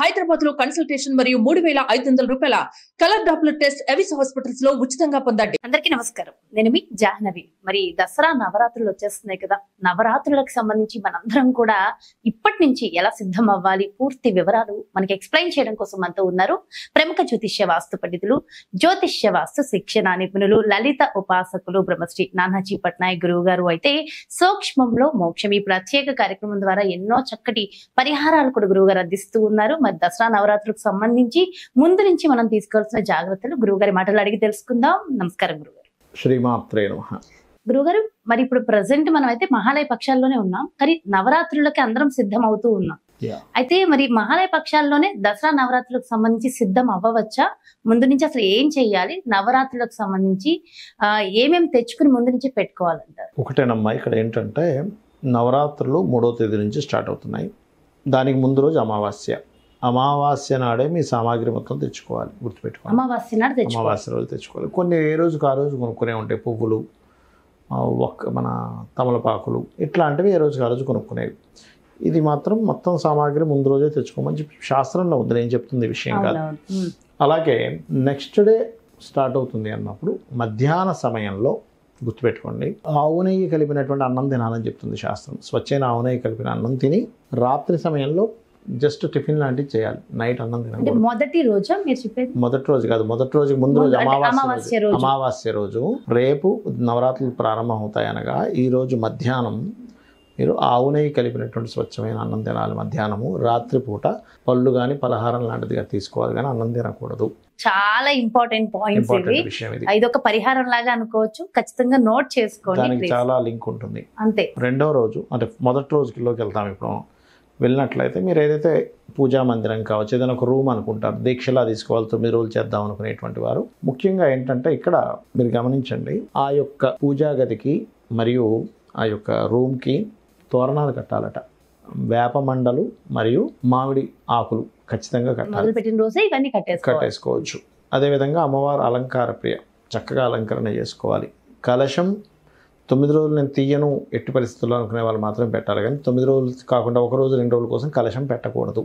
హైదరాబాద్ లో కన్సల్టేషన్ మరియు 3,500 రూపాయల colour Doppler test Avis hospitals లో ఉచితంగా పొందండి. అందరికీ నమస్కారం. నేను మీ జాహ్నవి. మరి దసరా నవరాత్రులు వచ్చేస్తున్నాయి కదా. నవరాత్రులకు సంబంధించి మనందరం కూడా ఇప్పటి నుంచి ఎలా సిద్ధం అవ్వాలి, పూర్తి వివరాలు మనకి ఎక్స్ప్లెయిన్ చేయడం కోసం మనతో ఉన్నారు ప్రముఖ జ్యోతిష్య వాస్తు పండితులు, జ్యోతిష్య వాస్తు శిక్షణ నిపుణులు, లలిత ఉపాసకులు బ్రహ్మశ్రీ నానాజీ పట్నాయక్ గురువు గారు. అయితే సూక్ష్మంలో మోక్షం ఈ ప్రత్యేక కార్యక్రమం ద్వారా ఎన్నో చక్కటి పరిహారాలు కూడా గురువు గారు అందిస్తూ ఉన్నారు. మరి దసరా నవరాత్రులకు సంబంధించి ముందు నుంచి మనం తీసుకోవాల్సిన జాగ్రత్తలు గురువు గారి మాటలు అడిగి తెలుసుకుందాం. నమస్కారం గురుగారు. శ్రీమాత్రే నమః. గురుగారు, మరి ఇప్పుడు ప్రజెంట్ మనం అయితే మహాలయ పక్షాల్లోనే ఉన్నాం, కానీ నవరాత్రులకి అందరం సిద్ధం అవుతూ ఉన్నాం. అయితే మరి మహాలయ పక్షాల్లోనే దసరా నవరాత్రులకు సంబంధించి సిద్ధం అవ్వవచ్చా? ముందు నుంచి అసలు ఏం చెయ్యాలి? నవరాత్రులకు సంబంధించి ఏమేమి తెచ్చుకుని ముందు నుంచి పెట్టుకోవాలంటారు? ఒకటేనమ్మా, ఇక్కడ ఏంటంటే నవరాత్రులు 3వ తేదీ నుంచి స్టార్ట్ అవుతున్నాయి. దానికి ముందు రోజు అమావాస్య నాడే మీ సామాగ్రి మొత్తం తెచ్చుకోవాలి, గుర్తుపెట్టుకోవాలి. అమావాస్య నాడు అమావాస్య రోజు తెచ్చుకోవాలి. కొన్ని ఏ రోజుకి ఆ రోజు కొనుక్కునే ఉంటాయి, పువ్వులు, మన తమలపాకులు ఇట్లాంటివి ఏ రోజుకి ఆ రోజు కొనుక్కునేవి. ఇది మాత్రం మొత్తం సామాగ్రి ముందు రోజే తెచ్చుకోమని చెప్పి శాస్త్రంలో ఉంది, నేను చెప్తుంది విషయం కాదు. అలాగే నెక్స్ట్ డే స్టార్ట్ అవుతుంది అన్నప్పుడు మధ్యాహ్న సమయంలో గుర్తుపెట్టుకోండి, ఆవు నెయ్యి కలిపినటువంటి అన్నం తినాలని చెప్తుంది శాస్త్రం. స్వచ్ఛమైన ఆవు నెయ్యి కలిపిన అన్నం తిని రాత్రి సమయంలో జస్ట్ టిఫిన్ లాంటివి చేయాలి. నైట్ అన్నం తినకూడదు. మొదటి రోజు మీరు చెప్పేది? మొదటి రోజు కాదు, మొదటి రోజుకి ముందు రోజు అమావాస్య రోజు. రేపు నవరాత్రులు ప్రారంభం అవుతాయి అనగా ఈ రోజు మధ్యాహ్నం మీరు ఆవు నెయ్యి కలిపినటువంటి స్వచ్ఛమైన అన్నం తినాలి. మధ్యాహ్నము రాత్రిపూట పళ్ళు కానీ పలహారం లాంటిదిగా తీసుకోవాలి, కానీ అన్నం తినకూడదు. చాలా ఇంపార్టెంట్ విషయం ఇది. ఇదొక పరిహారం లాగా అనుకోవచ్చు, ఖచ్చితంగా నోట్ చేసుకోండి. దానికి చాలా లింక్ ఉంటుంది. అంతే. రెండో రోజు అంటే మొదటి రోజుకిలోకి వెళ్తాం. ఇప్పుడు వెళ్ళినట్లయితే మీరు ఏదైతే పూజా మందిరం కావచ్చు, ఏదైనా ఒక రూమ్ అనుకుంటారు, దీక్షలా తీసుకోవాలి, 9 రోజులు చేద్దాం అనుకునేటువంటి వారు ముఖ్యంగా ఏంటంటే ఇక్కడ మీరు గమనించండి, ఆ యొక్క పూజా గదికి మరియు ఆ యొక్క రూమ్కి తోరణాలు కట్టాలట. వేప మండలు మరియు మామిడి ఆకులు ఖచ్చితంగా కట్టాలి. పెట్టిన రోజే ఇవన్నీ కట్టేసుకోవచ్చు. అదేవిధంగా అమ్మవారు అలంకార ప్రియ, చక్కగా అలంకరణ చేసుకోవాలి. కలశం 9 రోజులు నేను తీయను ఎట్టి పరిస్థితుల్లో అనుకునే వాళ్ళు మాత్రం పెట్టాలి, కానీ 9 రోజులు కాకుండా 1 రోజు 2 రోజుల కోసం కలశం పెట్టకూడదు,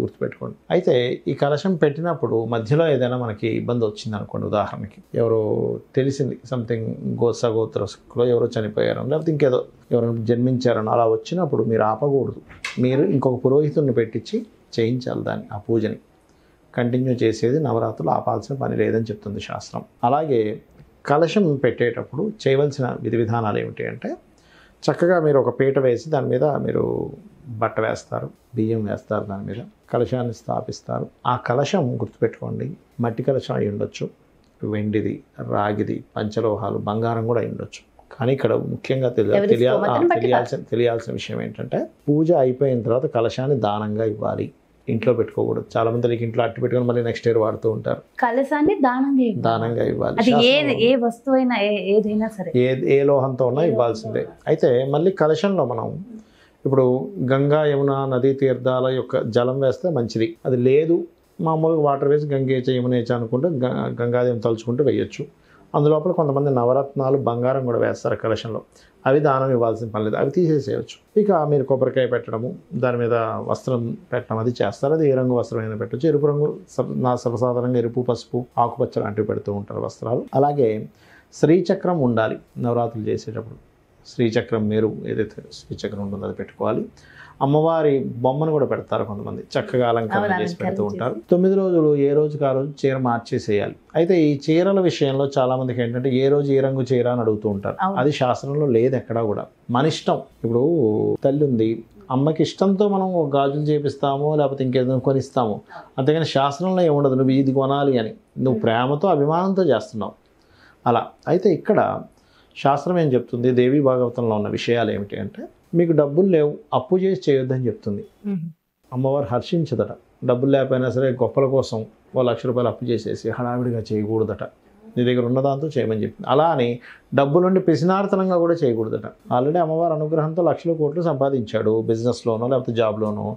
గుర్తుపెట్టుకోండి. అయితే ఈ కలశం పెట్టినప్పుడు మధ్యలో ఏదైనా మనకి ఇబ్బంది వచ్చింది అనుకోండి, ఉదాహరణకి ఎవరో తెలిసింది సంథింగ్ సగోత్రలో ఎవరో చనిపోయారని, లేకపోతే ఇంకేదో ఎవరైనా జన్మించారని అలా వచ్చినప్పుడు మీరు ఆపకూడదు. మీరు ఇంకొక పురోహితుడిని పెట్టించి చేయించాలి దాన్ని, ఆ పూజని కంటిన్యూ చేసేది. నవరాత్రులు ఆపాల్సిన పని లేదని చెప్తుంది శాస్త్రం. అలాగే కలశం పెట్టేటప్పుడు చేయవలసిన విధి విధానాలు ఏమిటి అంటే, చక్కగా మీరు ఒక పీట వేసి దాని మీద మీరు బట్ట వేస్తారు, బియ్యం వేస్తారు, దాని మీద కలశాన్ని స్థాపిస్తారు. ఆ కలశం గుర్తుపెట్టుకోండి, మట్టి కలశం అయి ఉండొచ్చు, వెండిది, రాగిది, పంచలోహాలు, బంగారం కూడా అయి ఉండొచ్చు. కానీ ఇక్కడ ముఖ్యంగా తెలియాల్సిన విషయం ఏంటంటే, పూజ అయిపోయిన తర్వాత కలశాన్ని దానంగా ఇవ్వాలి, ఇంట్లో పెట్టుకోకూడదు. చాలా మందికి ఇంట్లో అట్టి పెట్టుకొని మళ్ళీ నెక్స్ట్ ఇయర్ వాడుతూ ఉంటారు. కలశాన్ని దానంగా ఇవ్వాలి. ఏ వస్తువైనా ఏదైనా సరే, ఏ లోహంతో ఉన్నా ఇవ్వాల్సిందే. అయితే మళ్ళీ కలశంలో మనం ఇప్పుడు గంగా యమున నదీ తీర్థాల యొక్క జలం వేస్తే మంచిది. అది లేదు మామూలుగా వాటర్ వేసి గంగేచ యమునేచ అనుకుంటే గంగాదేవిని తలుచుకుంటూ వేయచ్చు. అందులోపల కొంతమంది నవరత్నాలు బంగారం కూడా వేస్తారు కలశంలో, అవి దానం ఇవ్వాల్సిన పని లేదు, అవి తీసేసేయచ్చు. ఇక మీరు కొబ్బరికాయ పెట్టడము, దాని మీద వస్త్రం పెట్టడం అది చేస్తారు. అది ఏ రంగు వస్త్రం అయినా పెట్టచ్చు. ఎరుపు రంగు సర్వసాధారణంగా ఎరుపు, పసుపు, ఆకుపచ్చ లాంటివి పెడుతూ ఉంటారు వస్త్రాలు. అలాగే శ్రీచక్రం ఉండాలి నవరాత్రులు చేసేటప్పుడు. శ్రీచక్రం మీరు ఏదైతే శ్రీచక్రం ఉంటుందో అది పెట్టుకోవాలి. అమ్మవారి బొమ్మను కూడా పెడతారు కొంతమంది, చక్కగా అలంకరణ చేసి పెడుతూ ఉంటారు. 9 రోజులు ఏ రోజుకి ఆ రోజు చీర మార్చేసేయాలి. అయితే ఈ చీరల విషయంలో చాలా మందికి ఏంటంటే ఏ రోజు ఏ రంగు చీర అని అడుగుతూ ఉంటారు. అది శాస్త్రంలో లేదు ఎక్కడా కూడా, మన ఇష్టం. ఇప్పుడు తల్లి ఉంది, అమ్మకి ఇష్టంతో మనం గాజులు చేపిస్తాము, లేకపోతే ఇంకేదో కొనిస్తాము, అంతేగాని శాస్త్రంలో ఏముండదు నువ్వు ఇది కొనాలి అని. నువ్వు ప్రేమతో అభిమానంతో చేస్తున్నావు అలా. అయితే ఇక్కడ శాస్త్రం ఏం చెప్తుంది, దేవీ భాగవతంలో ఉన్న విషయాలు ఏమిటి అంటే, మీకు డబ్బులు లేవు, అప్పు చేసి చేయొద్దని చెప్తుంది. అమ్మవారు హర్షించదట. డబ్బులు లేకపోయినా సరే గొప్పల కోసం 1,00,000 రూపాయలు అప్పు చేసేసి హడావిడిగా చేయకూడదట. నీ దగ్గర ఉన్న దాంతో చేయమని చెప్పింది. అలా అని డబ్బులుండి పిసినార్తనంగా కూడా చేయకూడదట. ఆల్రెడీ అమ్మవారి అనుగ్రహంతో లక్షల కోట్లు సంపాదించాడు, బిజినెస్లోనో లేకపోతే జాబ్లోనో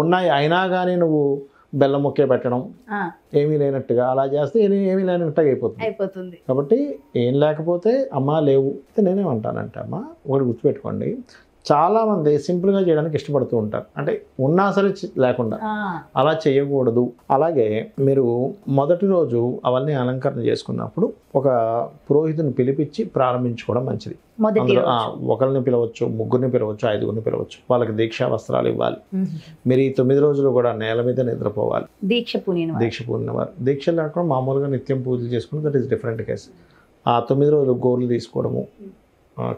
ఉన్నాయి, అయినా కానీ నువ్వు బెల్లం ముక్కే పెట్టడం, ఏమీ లేనట్టుగా అలా చేస్తే ఏమీ లేనట్టుగా అయిపోతుంది. కాబట్టి ఏం లేకపోతే అమ్మ లేవు. నేనేమంటానంటే అమ్మ ఒకటి గుర్తుపెట్టుకోండి, చాలామంది సింపుల్గా చేయడానికి ఇష్టపడుతూ ఉంటారు, అంటే ఉన్నా సరే లేకుండా. అలా చేయకూడదు. అలాగే మీరు మొదటి రోజు అవన్నీ అలంకరణ చేసుకున్నప్పుడు ఒక పురోహితుని పిలిపించి ప్రారంభించుకోవడం మంచిది. అందులో ఒకరిని పిలవచ్చు, ముగ్గురిని పిలవచ్చు, 5గురిని పిలవచ్చు. వాళ్ళకి దీక్షా వస్త్రాలు ఇవ్వాలి. మీరు ఈ 9 రోజులు కూడా నేల మీద నిద్రపోవాలి. దీక్ష పూనిన వారు దీక్ష లేకుండా మామూలుగా నిత్యం పూజలు చేసుకుని దట్ ఈస్ డిఫరెంట్ కేసు. ఆ 9 రోజులు గోర్లు తీసుకోవడము,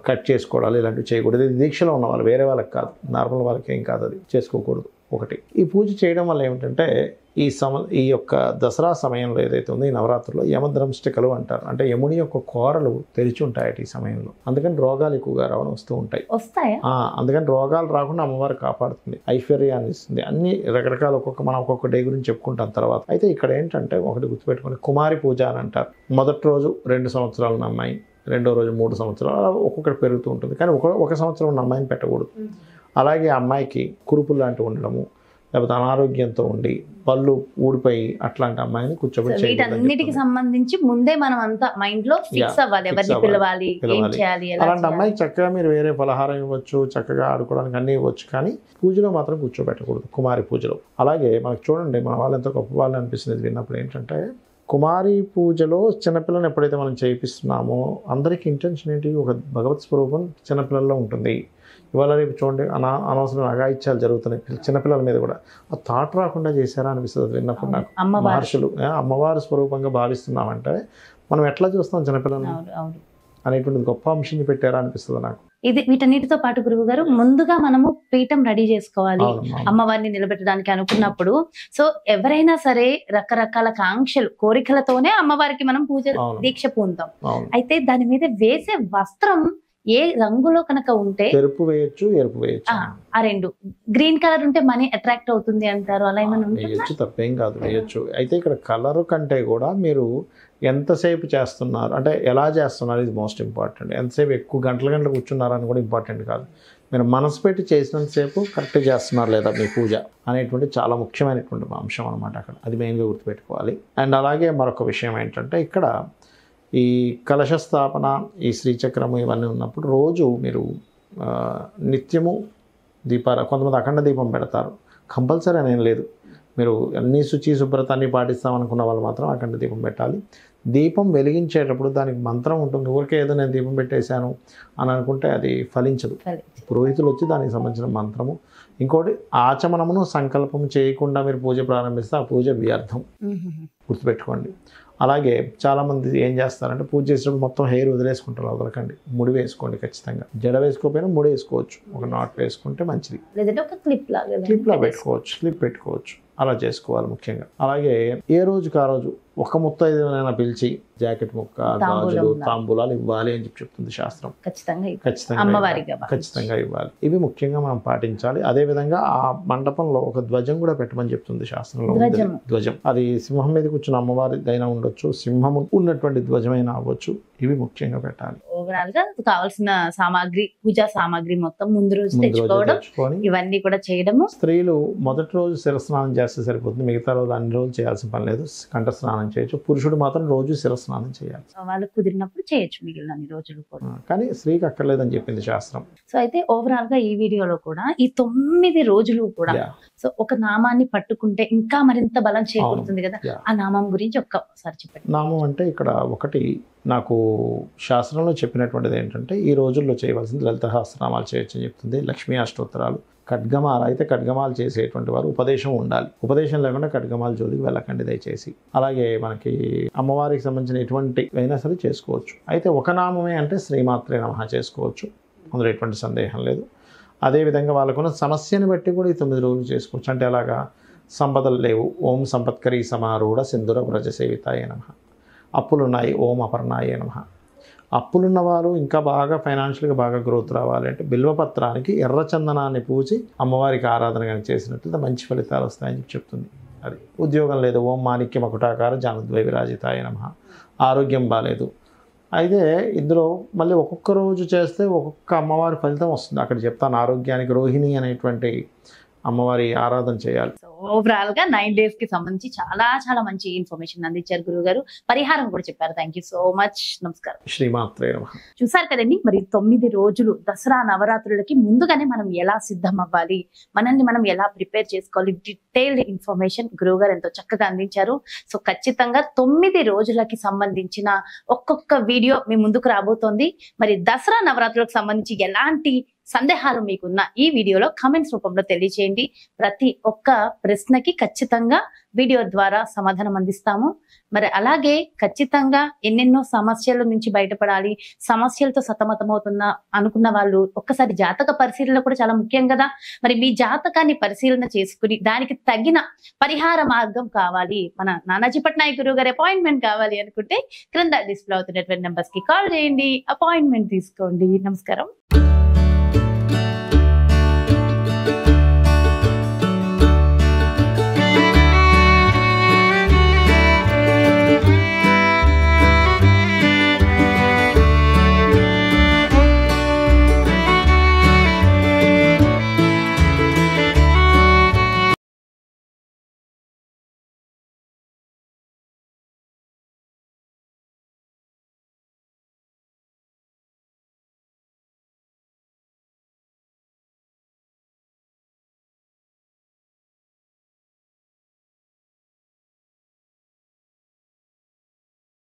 కట్ చేసుకోవడాలు ఇలాంటివి చేయకూడదు. ఇది దీక్షలో ఉన్న వాళ్ళు, వేరే వాళ్ళకి కాదు, నార్మల్ వాళ్ళకి ఏం కాదు, అది చేసుకోకూడదు. ఒకటి ఈ పూజ చేయడం వల్ల ఏమిటంటే ఈ యొక్క దసరా సమయంలో ఏదైతే ఉందో ఈ నవరాత్రుల్లో యమద్రంష్టికలు అంటారు, అంటే యముని యొక్క కోరలు తెరిచి ఉంటాయి ఈ సమయంలో. అందుకని రోగాలు ఎక్కువగా రావడం వస్తూ ఉంటాయి. అందుకని రోగాలు రాకుండా అమ్మవారు కాపాడుతుంది, ఐశ్వర్యాన్ని ఇస్తుంది, అన్ని రకరకాల మనం ఒక్కొక్క డే గురించి చెప్పుకుంటాం తర్వాత. అయితే ఇక్కడ ఏంటంటే ఒకటి గుర్తుపెట్టుకోండి, కుమారి పూజ అని అంటారు. మొదటి రోజు 2 సంవత్సరాల ఉన్న అమ్మాయి, రెండో రోజు 3 సంవత్సరాలు, అలా ఒక్కొక్కటి పెరుగుతూ ఉంటుంది. కానీ ఒక సంవత్సరం ఉన్న అమ్మాయిని పెట్టకూడదు. అలాగే అమ్మాయికి కురుపులు లాంటివి ఉండడము, లేకపోతే అనారోగ్యంతో ఉండి పళ్ళు ఊడిపోయి అట్లాంటి అమ్మాయిని కూర్చోబెట్టి వీటన్నిటికి సంబంధించి ముందే మనం అంతా మైండ్ లో ఫిక్స్ అవ్వాలి, ఎవరిని పిలవాలి, ఏం చేయాలి. అలాంటి అమ్మాయికి చక్కగా మీరు వేరే పలహారం ఇవ్వచ్చు, చక్కగా ఆడుకోవడానికి అన్నీ ఇవ్వచ్చు, కానీ పూజలో మాత్రం కూర్చోబెట్టకూడదు, కుమారి పూజలో. అలాగే మనకు చూడండి, మన వాళ్ళు ఎంతో గొప్ప వాళ్ళు అనిపిస్తుంది విన్నప్పుడు. ఏంటంటే కుమారి పూజలో చిన్నపిల్లని ఎప్పుడైతే మనం చేయిస్తున్నామో అందరికీ ఇంటెన్షన్ ఏంటి, ఒక భగవత్ స్వరూపం చిన్నపిల్లల్లో ఉంటుంది. ఇవాళ రేపు చూడండి అనవసరం అఘాయిత్యాలు జరుగుతున్నాయి చిన్నపిల్లల మీద కూడా. ఆ థాట్ రాకుండా చేశారా అనిపిస్తుంది విన్నప్పుడు నాకు. మహర్షులు అమ్మవారి స్వరూపంగా భావిస్తున్నామంటే మనం ఎట్లా చూస్తాం చిన్నపిల్లల్ని అనేటువంటిది గొప్ప అంశాన్ని పెట్టారా అనిపిస్తుంది నాకు. ఇది వీటన్నిటితో పాటు గురువు గారు, ముందుగా మనము పీఠం రెడీ చేసుకోవాలి అమ్మవారిని నిలబెట్టడానికి అనుకున్నప్పుడు. సో ఎవరైనా సరే రకరకాల కాంక్షలు, కోరికలతోనే అమ్మవారికి మనం పూజ దీక్ష పూంతాం. అయితే దాని మీద వేసే వస్త్రం ఏ రంగులో కనుక ఉంటే, ఎరుపు వేయచ్చు, ఎరుపు వేయచ్చు. ఆ రెండు గ్రీన్ కలర్ ఉంటే మనీ అట్రాక్ట్ అవుతుంది అంటారు, అలా ఏమైనా వేయచ్చు, తప్పేం కాదు, వేయచ్చు. అయితే ఇక్కడ కలర్ కంటే కూడా మీరు ఎంతసేపు చేస్తున్నారు, అంటే ఎలా చేస్తున్నారు, ఇది మోస్ట్ ఇంపార్టెంట్. ఎంతసేపు ఎక్కువ గంటలు కూర్చున్నారని కూడా ఇంపార్టెంట్ కాదు. మీరు మనసు పెట్టి చేసినంతసేపు కరెక్ట్ చేస్తున్నారు లేదా మీ పూజ అనేటువంటి చాలా ముఖ్యమైనటువంటి అంశం అనమాట అక్కడ. అది మెయిన్గా గుర్తుపెట్టుకోవాలి. అండ్ అలాగే మరొక విషయం ఏంటంటే, ఇక్కడ ఈ కలశ స్థాపన, ఈ శ్రీచక్రము ఇవన్నీ ఉన్నప్పుడు రోజు మీరు నిత్యము కొంతమంది అఖండ దీపం పెడతారు. కంపల్సరీ అనేం లేదు, మీరు అన్ని శుభ్రత అన్నీ పాటిస్తామనుకున్న వాళ్ళు మాత్రం అఖండ దీపం పెట్టాలి. దీపం వెలిగించేటప్పుడు దానికి మంత్రం ఉంటుంది. ఊరికే ఏదో నేను దీపం పెట్టేశాను అని అనుకుంటే అది ఫలించదు. పురోహితులు వచ్చి దానికి సంబంధించిన మంత్రము, ఇంకోటి ఆచమనమును సంకల్పం చేయకుండా మీరు పూజ ప్రారంభిస్తే ఆ పూజ వ్యర్థం, గుర్తుపెట్టుకోండి. అలాగే చాలామంది ఏం చేస్తారంటే పూజ చేసేటప్పుడు మొత్తం హెయిర్ వదిలేసుకుంటారు. వదలకండి, ముడి వేసుకోండి ఖచ్చితంగా. జడ వేసుకోకపోయినా ముడి వేసుకోవచ్చు, ఒక నాట్ వేసుకుంటే మంచిది, క్లిప్ లా పెట్టుకోవచ్చు, క్లిప్ పెట్టుకోవచ్చు. అలా చేసుకోవాలి ముఖ్యంగా. అలాగే ఏ రోజుకి ఆ రోజు ఒక ముత్తైదునైనా పిలిచి జాకెట్ ముక్క, గాజులు, తాంబూలాలు ఇవ్వాలి అని చెప్తుంది శాస్త్రం. ఖచ్చితంగా ఇవ్వాలి. ఇవి ముఖ్యంగా మనం పాటించాలి. అదేవిధంగా ఆ మండపంలో ఒక ధ్వజం కూడా పెట్టమని చెప్తుంది శాస్త్రంలో. ధ్వజం అది సింహం మీద కూర్చున్న అమ్మవారిదైనా ఉండొచ్చు, సింహం ఉన్నటువంటి ధ్వజమైనా అవ్వచ్చు. ఇవి ముఖ్యంగా పెట్టాలి. ఓవరాల్ గా కావాల్సిన సామాగ్రి, పూజా సామాగ్రి మొత్తం ముందు రోజు తెచ్చుకోవడం, ఇవన్నీ కూడా చేయడము. స్త్రీలు మొదటి రోజు శిరస్నానం చేస్తే సరిపోతుంది, మిగతా రోజు అన్ని రోజులు చేయాల్సిన పని లేదు. కంఠ స్నానం చేయొచ్చు. పురుషుడు మాత్రం రోజు శిరస్నానం చేయాలి. వాళ్ళకు కుదిరినప్పుడు చేయొచ్చు మిగిలిన అన్ని రోజులు కూడా, కానీ స్త్రీకి అక్కర్లేదని చెప్పింది శాస్త్రం. సో అయితే ఓవరాల్ గా ఈ వీడియోలో కూడా ఈ 9 రోజులు కూడా సో ఒక నామాన్ని పట్టుకుంటే ఇంకా మరింత బలం చేకూరుతుంది కదా, ఆ నామం గురించి ఒక్కసారి చెప్పండి. నామం అంటే ఇక్కడ ఒకటి నాకు శాస్త్రంలో చెప్పినటువంటిది ఏంటంటే, ఈ రోజుల్లో చేయవలసింది లలిత సహస్రనామాలు చేయొచ్చు అని చెప్తుంది. లక్ష్మీ అష్టోత్తరాలు, ఖడ్గమాలు అయితే ఖడ్గమాలు చేసేటువంటి వారు ఉపదేశం ఉండాలి. ఉపదేశం లేకుండా ఖడ్గమాల జోలికి వెళ్ళకండి దయచేసి. అలాగే మనకి అమ్మవారికి సంబంధించిన ఎటువంటి అయినా సరే చేసుకోవచ్చు. అయితే ఒక నామమే అంటే శ్రీమాత్రే నమః చేసుకోవచ్చు, అందులో ఎటువంటి సందేహం లేదు. అదేవిధంగా వాళ్ళకున్న సమస్యను బట్టి కూడా ఈ 9 రోజులు చేసుకోవచ్చు. అంటే అలాగా సంపదలు లేవు, ఓం సంపత్కరీ సమారూఢ సింధుర వ్రజ సేవితాయ నమః. అప్పులున్నాయి, ఓం అపర్ణాయ నమః. అప్పులున్న వారు ఇంకా బాగా ఫైనాన్షియల్గా బాగా గ్రోత్ రావాలి అంటే బిల్వపత్రానికి ఎర్ర చందనాన్ని పూచి అమ్మవారికి ఆరాధన కానీ చేసినట్లయితే మంచి ఫలితాలు వస్తాయని చెప్తుంది. అది ఉద్యోగం లేదు, ఓం మాణిక్య మకుటాకార జానుద్వై విరాజితాయ నమః. ఆరోగ్యం బాగాలేదు, అయితే ఇందులో మళ్ళీ ఒక్కొక్క రోజు చేస్తే ఒక్కొక్క అమ్మవారి ఫలితం వస్తుంది. అక్కడ చెప్తాను, ఆరోగ్యానికి రోహిణి అనేటువంటి అమ్మవారి ఆరాధన చేయాలి. సో ఓవరాల్ గా 9 days కి సంబంధించి చాలా చాలా మంచి ఇన్ఫర్మేషన్ అందించారు గురువు గారు. పరిహారం కూడా చెప్పారు. Thank you so much. నమస్కారం. శ్రీమాత్రే నమః. చూసారు కదండి, మరి 9 రోజులు దసరా నవరాత్రులకి ముందుగానే మనం ఎలా సిద్ధం అవ్వాలి, మనల్ని మనం ఎలా ప్రిపేర్ చేసుకోవాలి, డీటెయిల్డ్ ఇన్ఫర్మేషన్ గురువు గారు ఎంతో చక్కగా అందించారు. సో ఖచ్చితంగా 9 రోజులకి సంబంధించిన ఒక్కొక్క వీడియో మీ ముందుకు రాబోతోంది. మరి దసరా నవరాత్రులకు సంబంధించి ఎలాంటి సందేహాలు మీకున్న ఈ వీడియోలో కామెంట్స్ రూపంలో తెలియజేయండి. ప్రతి ఒక్క ప్రశ్నకి ఖచ్చితంగా వీడియో ద్వారా సమాధానం అందిస్తాము. మరి అలాగే ఖచ్చితంగా ఎన్నెన్నో సమస్యల నుంచి బయటపడాలి, సమస్యలతో సతమతమవుతున్న అనుకున్న వాళ్ళు ఒక్కసారి జాతక పరిశీలన కూడా చాలా ముఖ్యం కదా. మరి మీ జాతకాన్ని పరిశీలన చేసుకుని దానికి తగిన పరిహార మార్గం కావాలి, మన నానాజీ పట్నాయక్ గురువు గారి అపాయింట్మెంట్ కావాలి అనుకుంటే క్రింద డిస్ప్లే అవుతున్నటువంటి నెంబర్స్ కి కాల్ చేయండి, అపాయింట్మెంట్ తీసుకోండి. నమస్కారం.